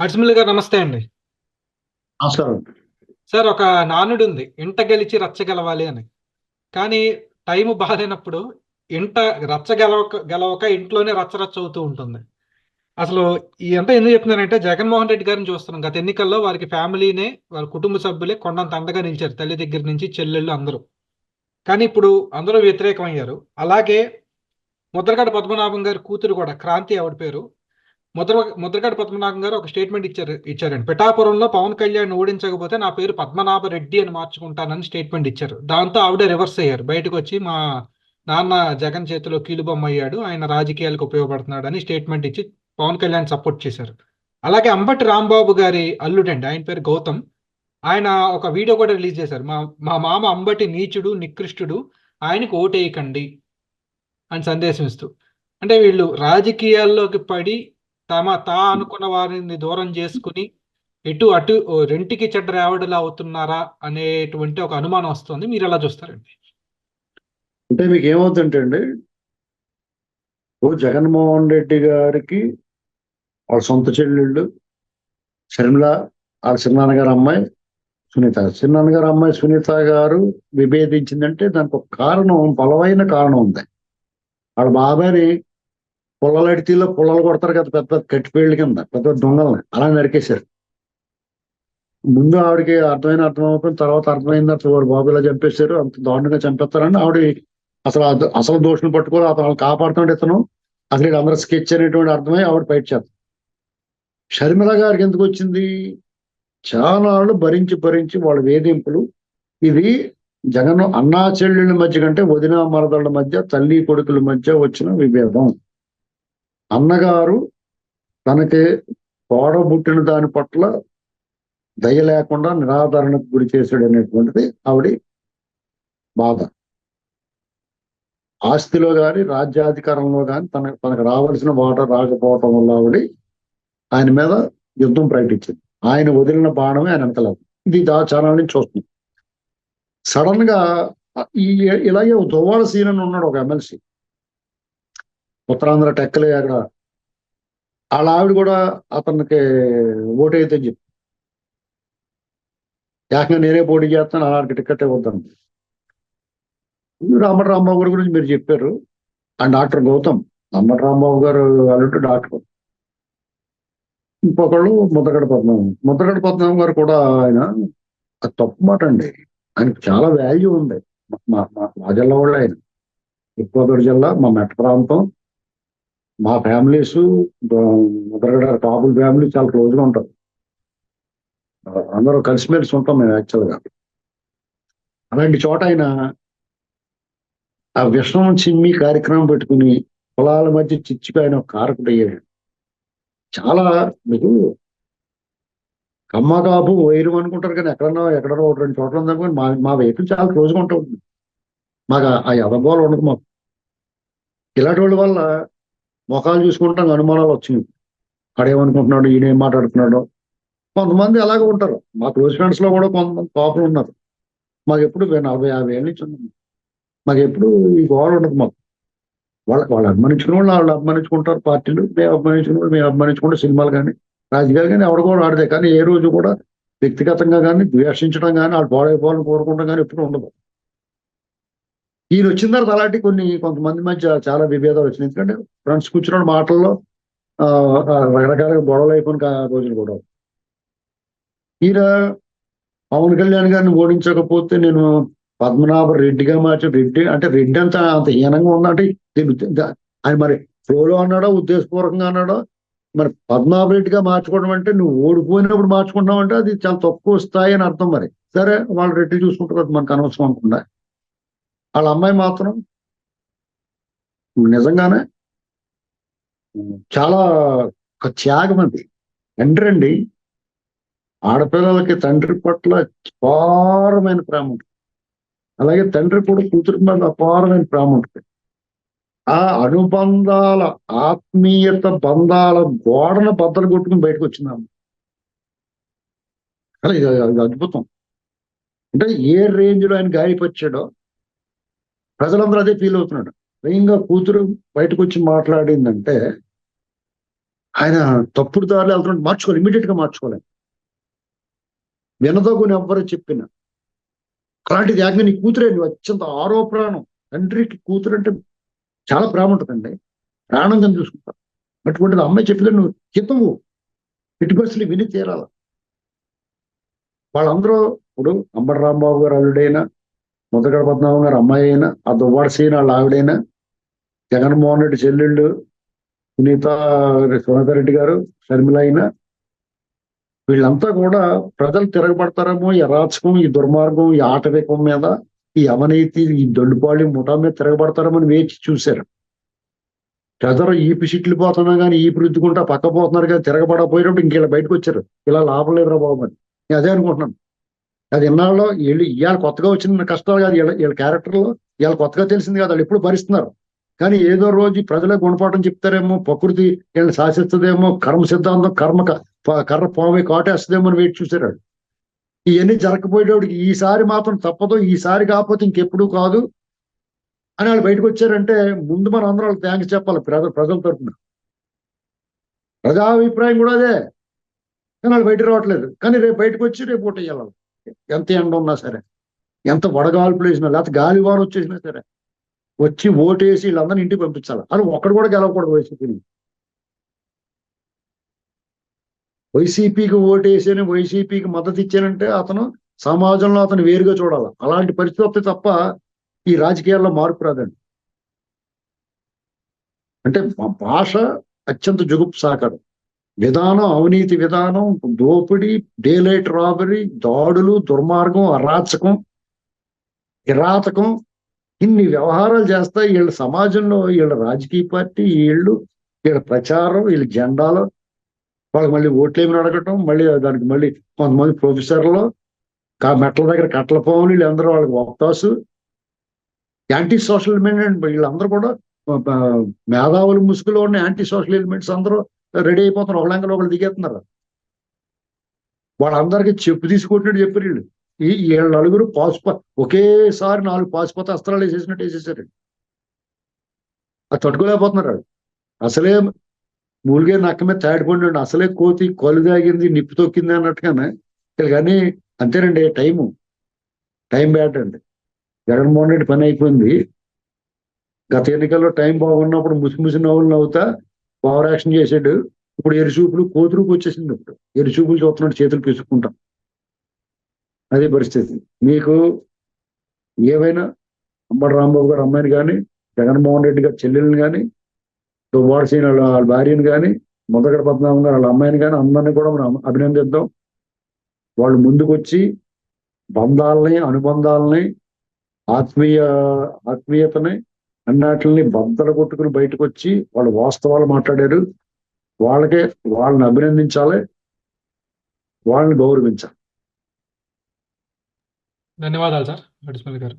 అడ్స్మిల్ గారు నమస్తే అండి. నమస్కారం. సార్ ఒక నానుడు ఉంది, ఇంట గెలిచి రచ్చ గెలవాలి అని. కానీ టైం బాగాలేనప్పుడు ఇంట రచ్చ గెలవక ఇంట్లోనే రచ్చ రచ్చ అవుతూ ఉంటుంది. అసలు ఈ అంతా ఎందుకు చెప్తున్నానంటే జగన్మోహన్ రెడ్డి గారిని చూస్తున్నాం. గత ఎన్నికల్లో వారికి ఫ్యామిలీనే, వారి కుటుంబ సభ్యులే కొండంత అండగా నిలిచారు, తల్లి దగ్గర నుంచి చెల్లెళ్ళు అందరూ. కానీ ఇప్పుడు అందరూ వ్యతిరేకమయ్యారు. అలాగే ముద్రగడ పద్మనాభం గారి కూతురు కూడా, క్రాంతి ఆవిడ పేరు, ముద్రగడ పద్మనాభం గారు ఒక స్టేట్మెంట్ ఇచ్చారండి. పిఠాపురంలో పవన్ కళ్యాణ్ ఓడించకపోతే నా పేరు పద్మనాభ రెడ్డి అని మార్చుకుంటానని స్టేట్మెంట్ ఇచ్చారు. దాంతో ఆవిడే రివర్స్ అయ్యారు, బయటకు వచ్చి మా నాన్న జగన్ చేతిలో కీలుబొమ్మ అయ్యాడు, ఆయన రాజకీయాలకు ఉపయోగపడుతున్నాడు అని స్టేట్మెంట్ ఇచ్చి పవన్ కళ్యాణ్ సపోర్ట్ చేశారు. అలాగే అంబటి రాంబాబు గారి అల్లుడండి, ఆయన పేరు గౌతమ్. ఆయన ఒక వీడియో కూడా రిలీజ్ చేశారు. మా మా మామ అంబటి నీచుడు నికృష్టుడు, ఆయనకు ఓటేయకండి అని సందేశం ఇస్తూ. అంటే వీళ్ళు రాజకీయాల్లోకి పడి అనుకున్న వారిని దూరం చేసుకుని ఇటు అటు రెంటికి చెడ్డ రావడలా అవుతున్నారా అనేటువంటి ఒక అనుమానం వస్తుంది. మీరు ఎలా చూస్తారండి? అంటే మీకు ఏమవుతుంటే అండి, ఓ జగన్మోహన్ రెడ్డి గారికి వాళ్ళ సొంత చెల్లెళ్ళు షర్మిల, వాళ్ళ చిన్నాన్నగారు అమ్మాయి సునీత, చిన్నాన్నగారు అమ్మాయి సునీత గారు విభేదించిందంటే దానికి ఒక కారణం, బలమైన కారణం ఉంది. వాళ్ళ బాబాయ్ని పుల్లలడితీలో పుల్లలు కొడతారు కదా, పెద్ద పెద్ద కట్టిపేళ్ళ కింద పెద్ద పెద్ద దొంగల్ని అలా నరికేశారు. ముందు ఆవిడకి అర్థం అవ్వకపోయిన తర్వాత అర్థమైంది, అసలు వాడు బాబు ఇలా చంపేశారు, అంత దారుణంగా చంపేస్తారని ఆవిడ అసలు అసలు దోషులు పట్టుకోవాలి, అతను కాపాడుతుంటే ఇతను అసలు వీడు అందరూ స్కెచ్ అనేటువంటి అర్థమై ఆవిడ బయట చేస్తారు. షర్మిల గారికి ఎందుకు వచ్చింది? చాలా నాళ్ళు భరించి భరించి వాళ్ళ వేధింపులు, ఇది జగన్ అన్నా చెల్లెళ్ళ మధ్య కంటే వదిన మరదళ్ళ మధ్య, తల్లి కొడుకుల మధ్య వచ్చిన విభేదం. అన్నగారు తనకి తోడబుట్టిన దాని పట్ల దయ లేకుండా నిరాదరణకు గురి చేశాడు అనేటువంటిది ఆవిడ బాధ. ఆస్తిలో గాని రాజ్యాధికారంలో గాని తనకు రావాల్సిన వాటా రాకపోవటం వల్ల ఆవిడ ఆయన మీద యుద్ధం ప్రకటించింది. ఆయన వదిలిన బాణమే ఆయన వెనకలేదు. ఇది చాలా నుంచి చూస్తుంది. సడన్ గా ఈ ఇలాగే దువ్వాడ సీన్ అని ఉన్నాడు, ఒక ఎమ్మెల్సీ, ఉత్తరాంధ్ర టెక్కలే, అక్కడ వాళ్ళ ఆవిడ కూడా అతనికి ఓటైతే చెప్పి ఏకంగా నేనే పోటీ చేస్తాను, అలాంటి టికెట్ ఇవ్వద్దాను. అంబటి రాంబాబు గారి గురించి మీరు చెప్పారు. అండ్ డాక్టర్ గౌతమ్, అంబటి రాంబాబు గారు అల్లుడు డాక్టర్. ఇంకొకళ్ళు ముద్రగడ పద్మనాభం గారు కూడా, ఆయన అది తప్పు మాట అండి. ఆయనకు చాలా వాల్యూ ఉంది. మా జిల్లా వాళ్ళు ఆయన, తూర్పుగోదావరి జిల్లా, మా మెట్ట ప్రాంతం, మా ఫ్యామిలీస్, ముద్రగడ కాపుల ఫ్యామిలీ చాలా క్లోజ్ గా ఉంటారు. అందరూ కలిసిమెలిసి ఉంటాం మేము యాక్చువల్ గా. అలాంటి చోట ఆయన ఆ విషం చిమ్మి కార్యక్రమం పెట్టుకుని పొలాల మధ్య చిచ్చుకు ఆయన కారకుడు అయ్యాడు. చాలా మీకు కమ్మ కాపు వైరం అనుకుంటారు, కానీ ఎక్కడో ఒక రెండు చోట్ల ఉందా, కానీ మా వెహికల్ చాలా క్లోజ్గా ఉంటుంది. మాకు ఆ ఎదగోలు ఉండదు. మాకు ఇలాంటి వాళ్ళ వల్ల ముఖాలు చూసుకుంటాం, అనుమానాలు వచ్చినాయి. ఆడేమనుకుంటున్నాడు, ఈయన ఏం మాట్లాడుతున్నాడు. కొంతమంది అలాగే ఉంటారు. మా క్లోజ్ ఫ్రెండ్స్ లో కూడా కొంతమంది కాపులు ఉన్నారు. మాకు ఎప్పుడు 40-50 ఏళ్ళ నుంచి ఉంది. మాకు ఎప్పుడు ఈ గోడ ఉండదు. మాకు వాళ్ళు అభిమానించుకున్న వాళ్ళు అభిమానించుకుంటారు, పార్టీలు మేము అభిమానించుకున్న వాళ్ళు మేము అభిమానించుకుంటే, సినిమాలు కానీ రాజకీయాలు కానీ ఎవరు కూడా ఆడదే. కానీ ఏ రోజు కూడా వ్యక్తిగతంగా కానీ ద్వేషించడం కానీ వాళ్ళు పాడైపోవాలని కోరుకుంటాం కానీ ఎప్పుడు ఉండదు. ఈయన వచ్చిన తర్వాత అలాంటి కొంతమంది మధ్య చాలా విభేదాలు వచ్చినాయి. ఎందుకంటే ఫ్రెండ్స్ కూర్చున్న మాటల్లో రకరకాల గొడవలు అయిపోయిన రోజులు కూడా. ఈయన పవన్ కళ్యాణ్ గారిని ఓడించకపోతే నేను పద్మనాభ రెడ్డిగా మార్చి, రెడ్డి అంటే రెడ్డి అంత హీనంగా ఉందంటే ఆయన మరి ఫ్లోలో అన్నాడో ఉద్దేశపూర్వకంగా అన్నాడో. మరి పద్మనాభ రెడ్డిగా మార్చుకోవడం అంటే నువ్వు ఓడిపోయినప్పుడు మార్చుకుంటున్నావు అంటే అది చాలా తక్కువ స్థాయి అని అర్థం. మరి సరే, వాళ్ళు రెడ్డి చూసుకుంటారు, మనకు అనవసరం అనుకుండా. వాళ్ళ అమ్మాయి మాత్రం నిజంగానే చాలా ఒక త్యాగం. అది తండ్రి అండి. ఆడపిల్లలకి తండ్రి పట్ల అపారమైన ప్రేమ ఉంటుంది. అలాగే తండ్రి కూడా కూతురు మీద అపారమైన ప్రేమ ఉంటుంది. ఆ అనుబంధాల, ఆత్మీయత బంధాల గోడను బద్దలు కొట్టుకుని బయటకు వచ్చినాము. అలా ఇది అద్భుతం. అంటే ఏ రేంజ్ లో ఆయన గాయపరిచాడో ప్రజలందరూ అదే ఫీల్ అవుతున్నాడు. స్వయంగా కూతురు బయటకు వచ్చి మాట్లాడిందంటే ఆయన తప్పుడు దారిలో వెళ్తున్నట్టు మార్చుకోవాలి, ఇమీడియట్ గా మార్చుకోవాలి. వినదగుని ఎవ్వరు చెప్పిన అలాంటిది యాజ్ఞ నీ కూతురే, నువ్వు అత్యంత ఆరో ప్రాణం. తండ్రికి కూతురు అంటే చాలా ప్రేమ ఉంటుందండి, ప్రాణంగా చూసుకుంటారు. అటువంటిది అమ్మాయి చెప్పితే నువ్వు హితవు ఎట్టి పరిస్థితులు విని తీరాల. వాళ్ళందరూ ఇప్పుడు అంబటి రాంబాబు గారు అల్లుడైనా, ముద్దగడ పద్మనాభం గారు అమ్మాయి అయినా, ఆ దువ్వాడ సీన్ వాళ్ళ ఆవిడైనా, జగన్మోహన్ రెడ్డి చెల్లెళ్ళు సునీత రెడ్డి గారు, షర్మిల అయినా, వీళ్ళంతా కూడా ప్రజలు తిరగబడతారేమో ఈ అరాచకం, ఈ దుర్మార్గం, ఈ ఆటవికం మీద, ఈ అవినీతి, ఈ దొడ్డుపాళి ముఠా మీద తిరగబడతారేమో అని వేచి చూశారు. ప్రజలు ఈపి సీట్లు పోతున్నా కానీ ఈపి రుద్దుకుంటా పక్క పోతున్నారు కానీ తిరగబడపోయినప్పుడు ఇంకెళ్ళ బయటకు వచ్చారు. ఇలా లాభం లేదురా బాబు అని నేను అదే అనుకుంటున్నాను. అది ఇన్నాళ్ళు వీళ్ళు ఇవాళ కొత్తగా వచ్చిన కష్టాలు కాదు, వీళ్ళ క్యారెక్టర్లో ఇవాళ కొత్తగా తెలిసింది కాదు, వాళ్ళు ఎప్పుడు భరిస్తున్నారు. కానీ ఏదో రోజు ప్రజలే గుణపాఠం చెప్తారేమో, ప్రకృతి వీళ్ళని శాసిస్తుందేమో, కర్మ సిద్ధాంతం కర్ర పామే కాటేస్తుందేమో అని వెయిట్ చూసారు. ఇవన్నీ జరగకపోయేటోడికి ఈసారి మాత్రం తప్పదు, ఈసారి కాకపోతే ఇంకెప్పుడు కాదు అని వాళ్ళు బయటకు వచ్చారంటే ముందు మనం అందరం వాళ్ళకి థ్యాంక్స్ చెప్పాలి ప్రజల తరఫున. ప్రజాభిప్రాయం కూడా అదే, కానీ వాళ్ళు బయట రావట్లేదు. కానీ రేపు బయటకు వచ్చి రేపు ఓటు వేయాలి. ఎంత ఎండ ఉన్నా సరే, ఎంత వడగాల్పులు వేసినా, లేకపోతే గాలివాన వచ్చేసినా సరే వచ్చి ఓటేసి వీళ్ళందరినీ ఇంటికి పంపించాలి. అది ఒక్కడు కూడా గెలవకూడదు వైసీపీని. వైసీపీకి ఓటేసి వైసీపీకి మద్దతు ఇచ్చానంటే అతను సమాజంలో అతను వేరుగా చూడాలి. అలాంటి పరిస్థితి వస్తే తప్ప ఈ రాజకీయాల్లో మార్పు రాదండి. అంటే భాష అత్యంత జుగుప్సాకరం, విధానం అవినీతి విధానం, దోపిడీ, డేలైట్ రాబరీ, దాడులు, దుర్మార్గం, అరాచకం, కిరాతకం, ఇన్ని వ్యవహారాలు చేస్తాయి వీళ్ళ సమాజంలో. వీళ్ళ రాజకీయ పార్టీ, వీళ్ళ ప్రచారం, వీళ్ళ జెండాలు, వాళ్ళకి మళ్ళీ ఓట్లేమి అడగటం, మళ్ళీ దానికి మళ్ళీ కొంతమంది ప్రొఫెసర్లు మెట్ల దగ్గర కట్టల పోవాలి, వీళ్ళందరూ వాళ్ళకి వక్తాసు, యాంటీ సోషల్ ఎలిమెంట్. వీళ్ళందరూ కూడా మేధావులు ముసుగులో ఉన్న యాంటీ సోషల్ ఎలిమెంట్స్ అందరూ రెడీ అయిపోతున్నారు, ఒకళ్ళంగా ఒకళ్ళు దిగేస్తున్నారు. వాళ్ళందరికీ చెప్పు తీసుకుంటున్నట్టు చెప్పారు వీళ్ళు. వీళ్ళ నలుగురు ఒకేసారి 4 పాశుపత అస్త్రాలు వేసేసినట్టు వేసేసారు. అది తట్టుకోలేకపోతున్నారు. అసలే మూలిగే నక్క మీద తాడిపోండి, అసలే కోతి కొలు తాగింది నిప్పు తొక్కింది అన్నట్టుగానే కానీ అంతేనండి. టైం బ్యాడ్ అండి. జగన్మోహన్ రెడ్డి పని అయిపోయింది. గత ఎన్నికల్లో టైం బాగున్నప్పుడు ముసి నవ్వులు నవ్వుతా ఓవర్ యాక్షన్ చేసాడు. ఇప్పుడు ఎరుచూపులు కోతురుకు వచ్చేసింది. ఇప్పుడు ఎరుచూపులు చూస్తున్నాడు, చేతులు పిసుక్కుంటాం. అదే పరిస్థితి. మీకు ఏవైనా అంబటి రాంబాబు గారు అమ్మాయిని కానీ, జగన్మోహన్ రెడ్డి గారి చెల్లెల్ని కానీ, దువ్వాడ సీన్ వాళ్ళ భార్యని కానీ, ముద్దగడ పద్మనాభం గారు వాళ్ళ అమ్మాయిని కానీ, అందరినీ కూడా మనం అభినందిద్దాం. వాళ్ళు ముందుకొచ్చి బంధాలని, అనుబంధాలని, ఆత్మీయతని అన్నిటిని బద్దలు కొట్టుకుని బయటకు వచ్చి వాళ్ళు వాస్తవాలు మాట్లాడారు. వాళ్ళని అభినందించాలి, వాళ్ళని గౌరవించాలి. ధన్యవాదాలు సార్. గారు.